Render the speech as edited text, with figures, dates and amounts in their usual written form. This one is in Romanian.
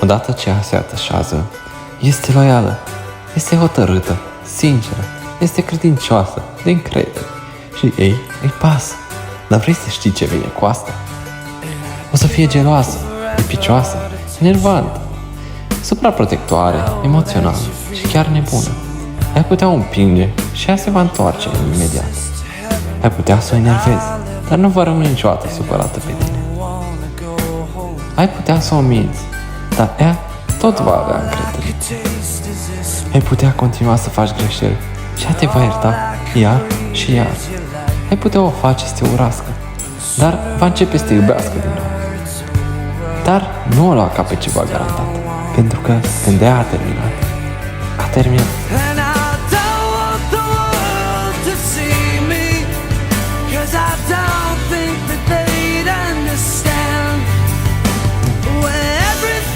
Odată ce ea se atașează, este loială, este hotărâtă, sinceră, este credincioasă, de încredere și ei îi pasă. Dar vrei să știi ce vine cu asta? O să fie geloasă, impicioasă, enervantă, supraprotectoare, emoțională și chiar nebună. Ai putea o împinge și ea se va întoarce imediat. Ai putea să o enervezi, dar nu va rămâne niciodată supărată pe tine. Ai putea să o minți, dar ea tot va avea încredere. Ai putea continua să faci greșeli și ea te va ierta iar și iar. Ai putea o face să te urască, dar va începe să te iubească din nou. Dar nu o lua ca pe ceva garantat, pentru că când ea a terminat, a terminat.